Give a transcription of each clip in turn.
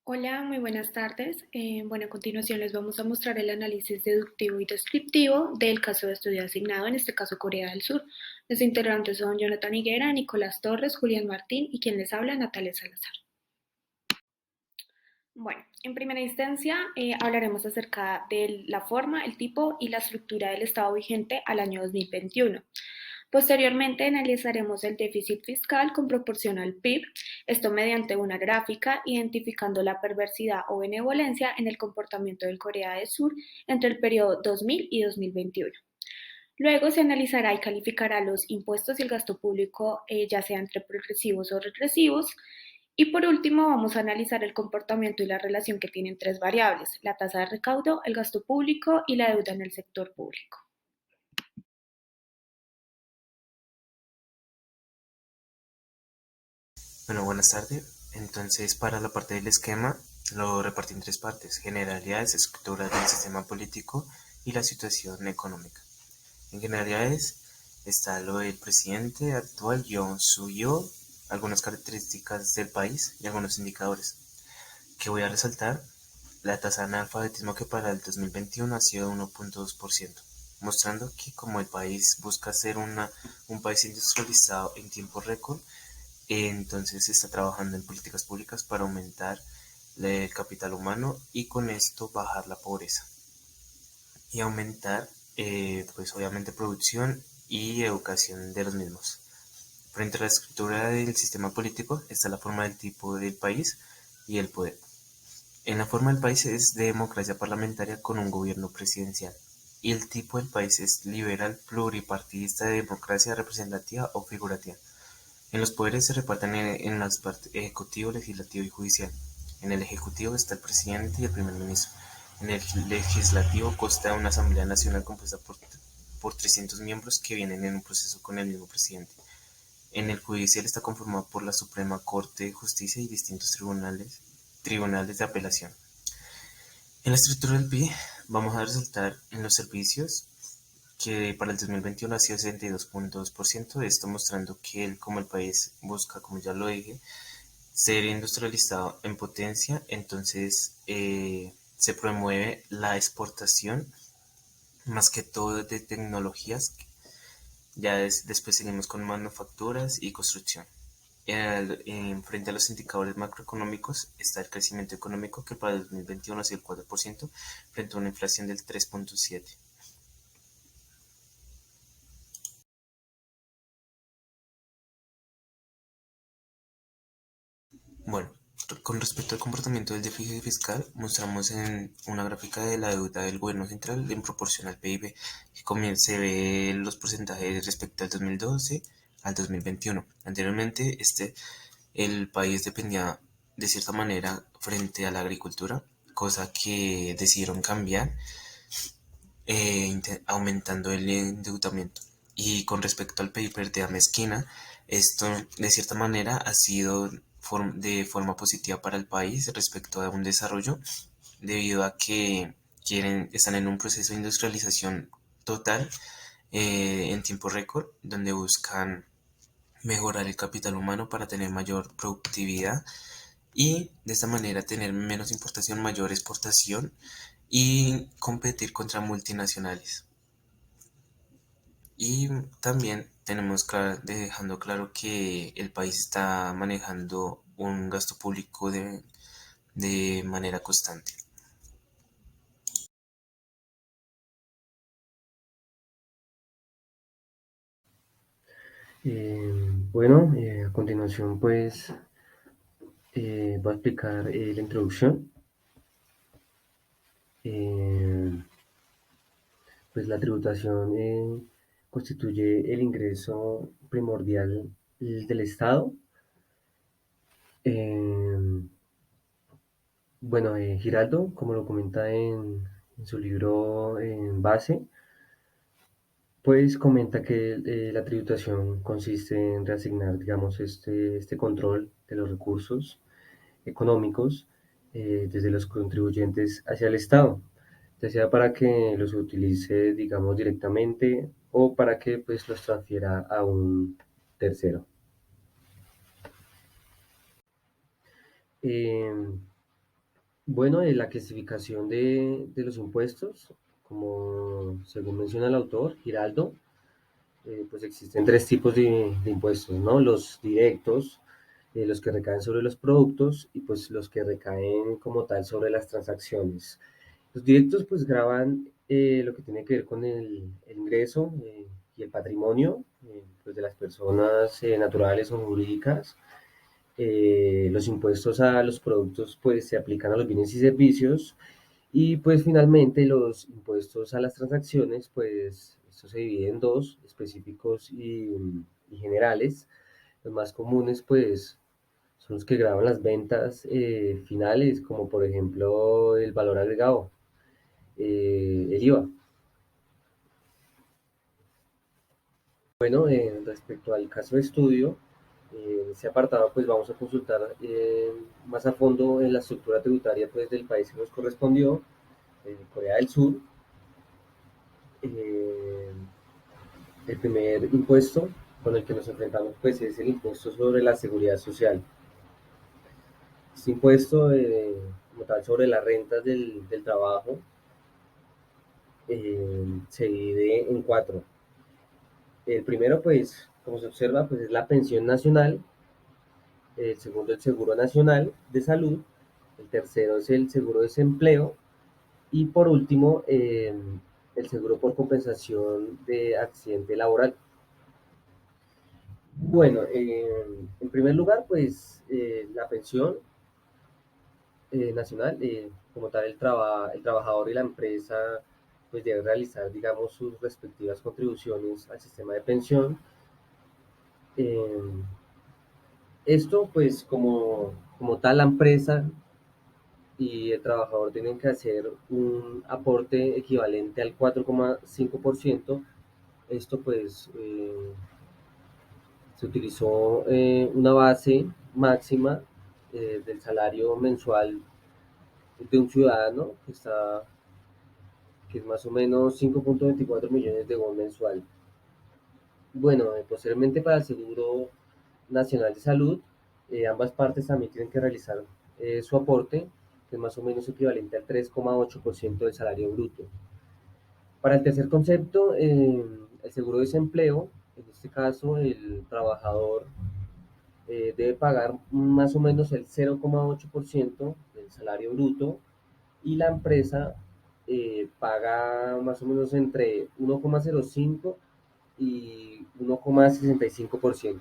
Hola, muy buenas tardes. Bueno, a continuación les vamos a mostrar el análisis deductivo y descriptivo del caso de estudio asignado, en este caso Corea del Sur. Los integrantes son Jonathan Higuera, Nicolás Torres, Julián Martín y quien les habla, Natalia Salazar. Bueno, en primera instancia hablaremos acerca de la forma, el tipo y la estructura del Estado vigente al año 2021. Posteriormente analizaremos el déficit fiscal con proporción al PIB, esto mediante una gráfica identificando la perversidad o benevolencia en el comportamiento del Corea del Sur entre el periodo 2000 y 2021. Luego se analizará y calificará los impuestos y el gasto público, ya sea entre progresivos o regresivos. Y por último, vamos a analizar el comportamiento y la relación que tienen tres variables: la tasa de recaudo, el gasto público y la deuda en el sector público. Bueno, buenas tardes. Entonces, para la parte del esquema, lo repartí en tres partes: generalidades, estructuras del sistema político y la situación económica. En generalidades está lo del presidente actual, Yoon Suk-yeol, algunas características del país y algunos indicadores que voy a resaltar. La tasa de analfabetismo, que para el 2021 ha sido de 1.2%, mostrando que como el país busca ser un país industrializado en tiempo récord, entonces se está trabajando en políticas públicas para aumentar el capital humano y con esto bajar la pobreza y aumentar, pues obviamente, producción y educación de los mismos. Frente a la estructura del sistema político está la forma del tipo del país y el poder. En la forma del país es de democracia parlamentaria con un gobierno presidencial, y el tipo del país es liberal pluripartidista de democracia representativa o figurativa. En los poderes se reparten en las partes ejecutivo, legislativo y judicial. En el ejecutivo está el presidente y el primer ministro. En el legislativo consta una Asamblea Nacional compuesta por 300 miembros que vienen en un proceso con el mismo presidente. En el judicial está conformado por la Suprema Corte de Justicia y distintos tribunales de apelación. En la estructura del PIB vamos a resaltar en los servicios, que para el 2021 ha sido 62.2%, esto mostrando que como el país busca, como ya lo dije, ser industrializado en potencia, entonces se promueve la exportación más que todo de tecnologías. Después seguimos con manufacturas y construcción. Frente a los indicadores macroeconómicos está el crecimiento económico, que para el 2021 ha sido el 4%, frente a una inflación del 3.7%. Bueno, con respecto al comportamiento del déficit fiscal, mostramos en una gráfica de la deuda del gobierno central en proporción al PIB, que se ve los porcentajes respecto al 2012 al 2021. Anteriormente, el país dependía de cierta manera frente a la agricultura, cosa que decidieron cambiar, aumentando el endeudamiento. Y con respecto al paper de Amesquina, esto de cierta manera ha sido de forma positiva para el país respecto a un desarrollo, debido a que están en un proceso de industrialización total, en tiempo récord, donde buscan mejorar el capital humano para tener mayor productividad y de esta manera tener menos importación, mayor exportación y competir contra multinacionales. Y también tenemos dejando claro que el país está manejando un gasto público de manera constante. A continuación pues voy a explicar la introducción. Eh, pues la tributación constituye el ingreso primordial del Estado. Eh, Giraldo, como lo comenta en su libro en base, pues comenta que la tributación consiste en reasignar, digamos, este control de los recursos económicos desde los contribuyentes hacia el Estado, ya sea para que los utilice, digamos, directamente o para que pues los transfiera a un tercero. Eh, Bueno, la clasificación de los impuestos, como según menciona el autor, Giraldo, pues existen tres tipos de impuestos, ¿no? Los directos, los que recaen sobre los productos y pues los que recaen como tal sobre las transacciones. Los directos pues graban lo que tiene que ver con el ingreso y el patrimonio pues de las personas naturales o jurídicas. Los impuestos a los productos pues se aplican a los bienes y servicios y pues finalmente los impuestos a las transacciones pues esto se divide en dos, específicos y generales. Los más comunes pues son los que graban las ventas finales, como por ejemplo el valor agregado, el IVA. Bueno, respecto al caso de estudio, en ese apartado pues vamos a consultar más a fondo en la estructura tributaria pues del país que nos correspondió, Corea del Sur. Eh, el primer impuesto con el que nos enfrentamos pues es el impuesto sobre la seguridad social. Este impuesto como tal sobre las rentas del trabajo se divide en cuatro. El primero pues como se observa pues es la pensión nacional, el segundo el seguro nacional de salud, el tercero es el seguro de desempleo y por último el seguro por compensación de accidente laboral. Bueno, en primer lugar, pues la pensión nacional, como tal, el trabajador y la empresa, pues deben realizar, digamos, sus respectivas contribuciones al sistema de pensión. Eh, Esto, pues, como tal, la empresa y el trabajador tienen que hacer un aporte equivalente al 4,5%. Esto, pues, se utilizó una base máxima del salario mensual de un ciudadano que es más o menos 5,24 millones de won mensual. Bueno, posteriormente para el Seguro Nacional de Salud, ambas partes también tienen que realizar su aporte, que es más o menos equivalente al 3,8% del salario bruto. Para el tercer concepto, el seguro de desempleo, en este caso el trabajador debe pagar más o menos el 0,8% del salario bruto y la empresa paga más o menos entre 1,05 y 1,65%.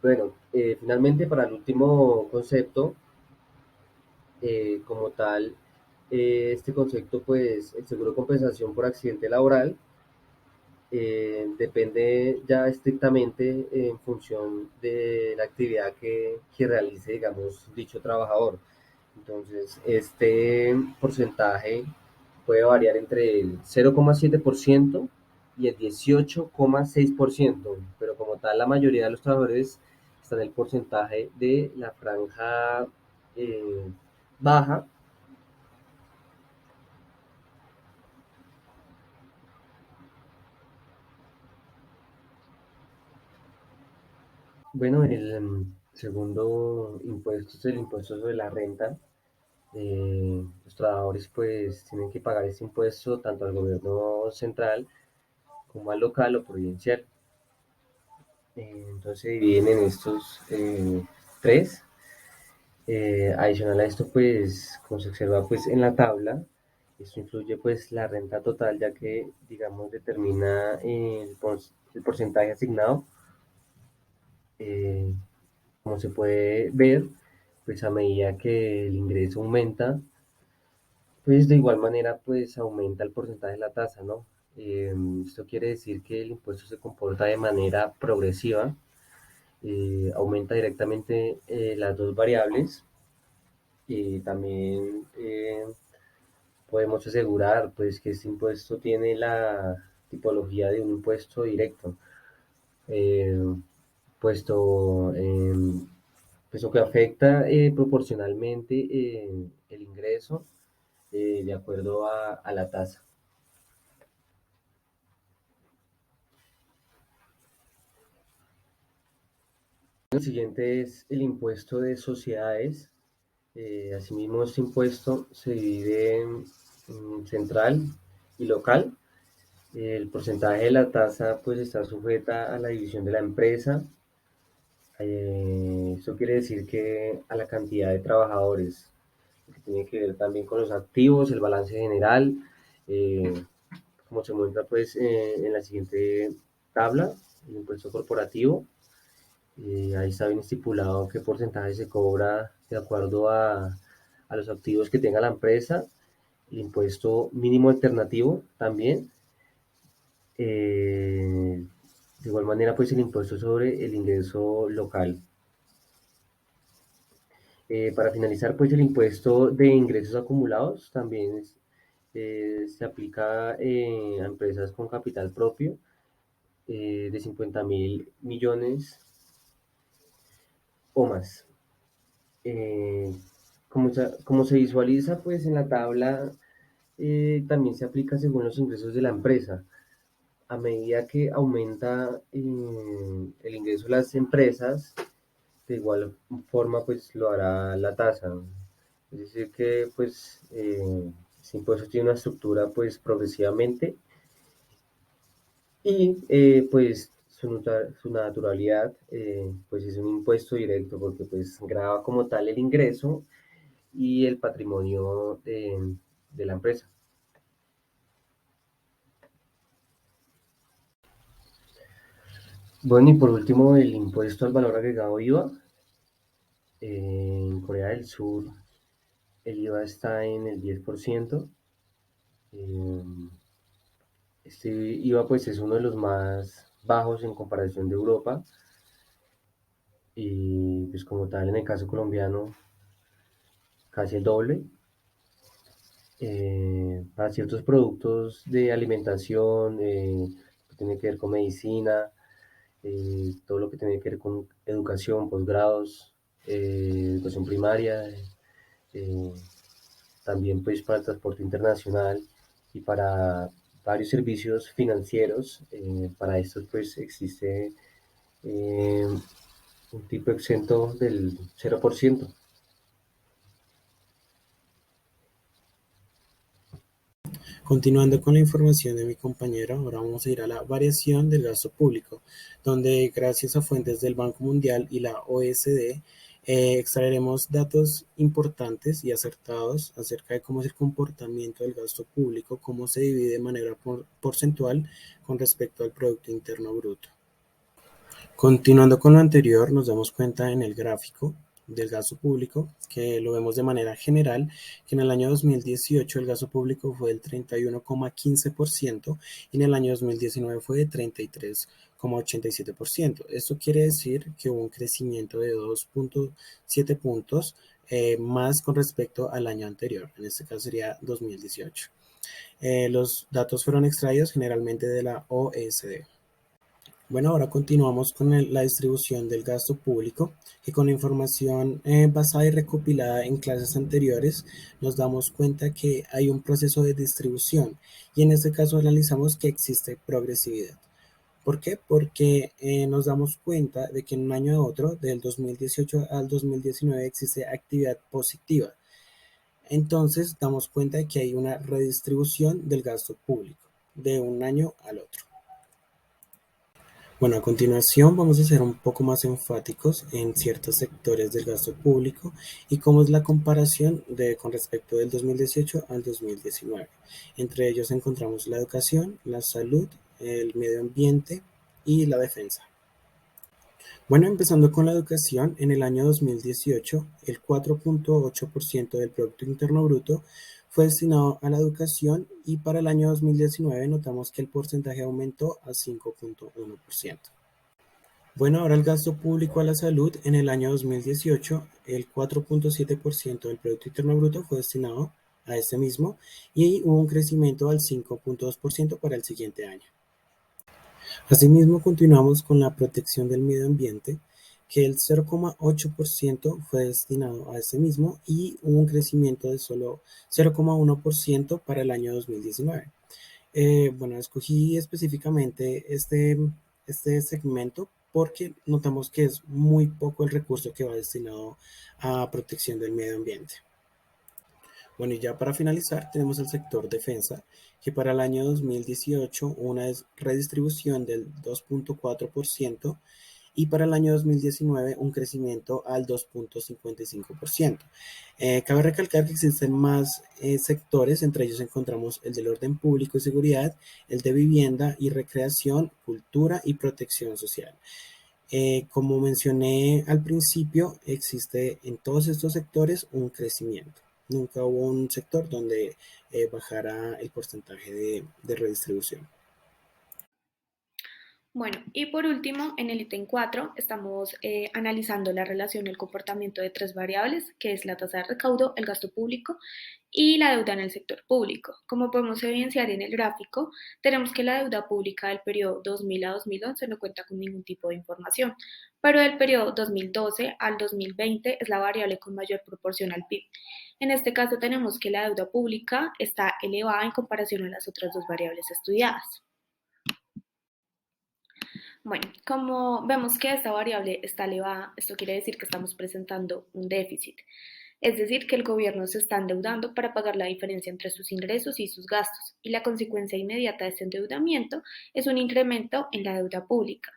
Bueno, finalmente para el último concepto, como tal, este concepto, pues el seguro de compensación por accidente laboral depende ya estrictamente en función de la actividad que realice, digamos, dicho trabajador. Entonces, este porcentaje puede variar entre el 0,7% y el 18,6%, pero como tal, la mayoría de los trabajadores están en el porcentaje de la franja eh, baja. Bueno, el segundo impuesto es el impuesto sobre la renta. Los trabajadores pues tienen que pagar este impuesto tanto al gobierno central como al local o provincial. Entonces se dividen en estos tres. Adicional a esto, pues, como se observa pues en la tabla, esto influye pues la renta total, ya que, digamos, determina el porcentaje asignado. Eh, Como se puede ver, pues a medida que el ingreso aumenta, pues de igual manera pues aumenta el porcentaje de la tasa, ¿no? Eh, Esto quiere decir que el impuesto se comporta de manera progresiva, aumenta directamente las dos variables y también podemos asegurar pues que este impuesto tiene la tipología de un impuesto directo, eh, puesto, puesto que afecta proporcionalmente el ingreso de acuerdo a la tasa. El siguiente es el impuesto de sociedades. Asimismo, este impuesto se divide en central y local. El porcentaje de la tasa pues está sujeta a la división de la empresa. Eso quiere decir que a la cantidad de trabajadores, que tiene que ver también con los activos, el balance general, eh, como se muestra pues en la siguiente tabla, el impuesto corporativo. Ahí está bien estipulado qué porcentaje se cobra de acuerdo a los activos que tenga la empresa, el impuesto mínimo alternativo también. De igual manera, pues el impuesto sobre el ingreso local. Para finalizar, pues el impuesto de ingresos acumulados también se aplica a empresas con capital propio de 50.000 millones o más. Eh, como se visualiza, pues en la tabla también se aplica según los ingresos de la empresa. A medida que aumenta el ingreso de las empresas, de igual forma pues lo hará la tasa. Es decir que pues este impuesto tiene una estructura pues progresivamente y pues su naturalidad pues es un impuesto directo porque pues grava como tal el ingreso y el patrimonio de la empresa. Bueno, y por último, el impuesto al valor agregado IVA. En Corea del Sur, el IVA está en el 10%. Eh, este IVA pues es uno de los más bajos en comparación de Europa. Y pues como tal, en el caso colombiano, casi el doble. Para ciertos productos de alimentación, que tiene que ver con medicina, todo lo que tiene que ver con educación, posgrados, educación primaria, eh, también pues para el transporte internacional y para varios servicios financieros. Para estos pues existe eh, un tipo exento del 0%. Continuando con la información de mi compañero, ahora vamos a ir a la variación del gasto público, donde gracias a fuentes del Banco Mundial y la OECD extraeremos datos importantes y acertados acerca de cómo es el comportamiento del gasto público, cómo se divide de manera porcentual con respecto al Producto Interno Bruto. Continuando con lo anterior, nos damos cuenta en el gráfico del gasto público, que lo vemos de manera general, que en el año 2018 el gasto público fue del 31,15% y en el año 2019 fue de 33,87%. Esto quiere decir que hubo un crecimiento de 2,7 puntos más con respecto al año anterior, en este caso sería 2018. Los datos fueron extraídos generalmente de la OECD. Bueno, ahora continuamos con la distribución del gasto público, que con la información basada y recopilada en clases anteriores nos damos cuenta que hay un proceso de distribución y en este caso analizamos que existe progresividad. ¿Por qué? Porque nos damos cuenta de que en un año a otro, del 2018 al 2019, existe actividad positiva. Entonces damos cuenta de que hay una redistribución del gasto público de un año al otro. Bueno, a continuación vamos a ser un poco más enfáticos en ciertos sectores del gasto público y cómo es la comparación con respecto del 2018 al 2019. Entre ellos encontramos la educación, la salud, el medio ambiente y la defensa. Bueno, empezando con la educación, en el año 2018, el 4,8% del Producto Interno Bruto fue destinado a la educación y para el año 2019 notamos que el porcentaje aumentó a 5,1%. Bueno, ahora el gasto público a la salud, en el año 2018, el 4,7% del Producto Interno Bruto fue destinado a este mismo y hubo un crecimiento al 5,2% para el siguiente año. Asimismo, continuamos con la protección del medio ambiente, que el 0,8% fue destinado a este mismo y hubo un crecimiento de solo 0,1% para el año 2019. Bueno, escogí específicamente este segmento porque notamos que es muy poco el recurso que va destinado a protección del medio ambiente. Bueno, y ya para finalizar, tenemos el sector defensa, que para el año 2018 una redistribución del 2.4% y para el año 2019 un crecimiento al 2.55%. Cabe recalcar que existen más sectores, entre ellos encontramos el del orden público y seguridad, el de vivienda y recreación, cultura y protección social. Como mencioné al principio, existe en todos estos sectores un crecimiento. Nunca hubo un sector donde bajara el porcentaje de redistribución. Bueno, y por último, en el ítem 4 estamos analizando la relación del comportamiento de tres variables, que es la tasa de recaudo, el gasto público y la deuda en el sector público. Como podemos evidenciar en el gráfico, tenemos que la deuda pública del periodo 2000 a 2011 no cuenta con ningún tipo de información, pero del periodo 2012 al 2020 es la variable con mayor proporción al PIB. En este caso tenemos que la deuda pública está elevada en comparación a las otras dos variables estudiadas. Bueno, como vemos que esta variable está elevada, esto quiere decir que estamos presentando un déficit. Es decir, que el gobierno se está endeudando para pagar la diferencia entre sus ingresos y sus gastos, y la consecuencia inmediata de este endeudamiento es un incremento en la deuda pública.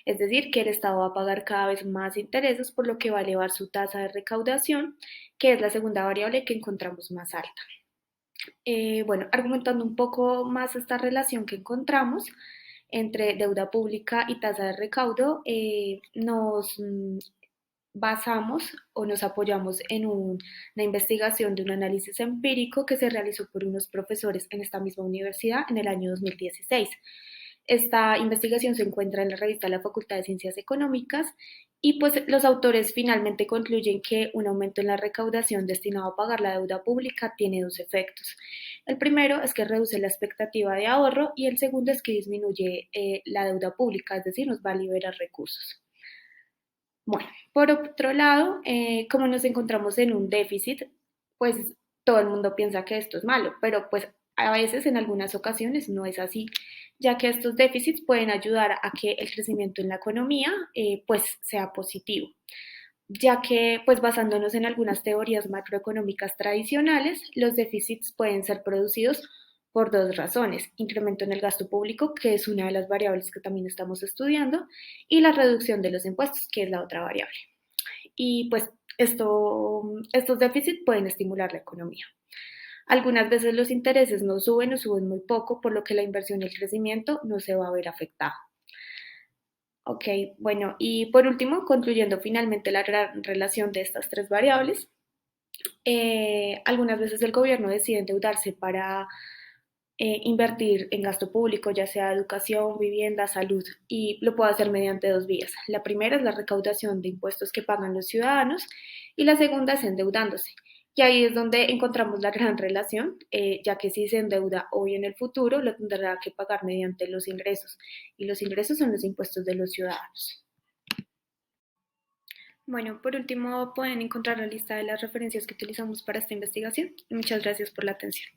Es decir, que el Estado va a pagar cada vez más intereses, por lo que va a elevar su tasa de recaudación, que es la segunda variable que encontramos más alta. Bueno, argumentando un poco más esta relación que encontramos entre deuda pública y tasa de recaudo, nos basamos o nos apoyamos en una investigación de un análisis empírico que se realizó por unos profesores en esta misma universidad en el año 2016. Esta investigación se encuentra en la revista de la Facultad de Ciencias Económicas y pues los autores finalmente concluyen que un aumento en la recaudación destinado a pagar la deuda pública tiene dos efectos. El primero es que reduce la expectativa de ahorro y el segundo es que disminuye la deuda pública, es decir, nos va a liberar recursos. Bueno, por otro lado, como nos encontramos en un déficit, pues todo el mundo piensa que esto es malo, pero pues a veces en algunas ocasiones no es así, ya que estos déficits pueden ayudar a que el crecimiento en la economía pues sea positivo, ya que pues basándonos en algunas teorías macroeconómicas tradicionales, los déficits pueden ser producidos por dos razones: incremento en el gasto público, que es una de las variables que también estamos estudiando, y la reducción de los impuestos, que es la otra variable. Y pues estos déficits pueden estimular la economía. Algunas veces los intereses no suben o suben muy poco, por lo que la inversión y el crecimiento no se va a ver afectado. Ok, bueno, y por último, concluyendo finalmente la gran relación de estas tres variables, algunas veces el gobierno decide endeudarse para invertir en gasto público, ya sea educación, vivienda, salud, y lo puede hacer mediante dos vías. La primera es la recaudación de impuestos que pagan los ciudadanos y la segunda es endeudándose. Y ahí es donde encontramos la gran relación, ya que si se endeuda hoy en el futuro, lo tendrá que pagar mediante los ingresos, y los ingresos son los impuestos de los ciudadanos. Bueno, por último, pueden encontrar la lista de las referencias que utilizamos para esta investigación. Muchas gracias por la atención.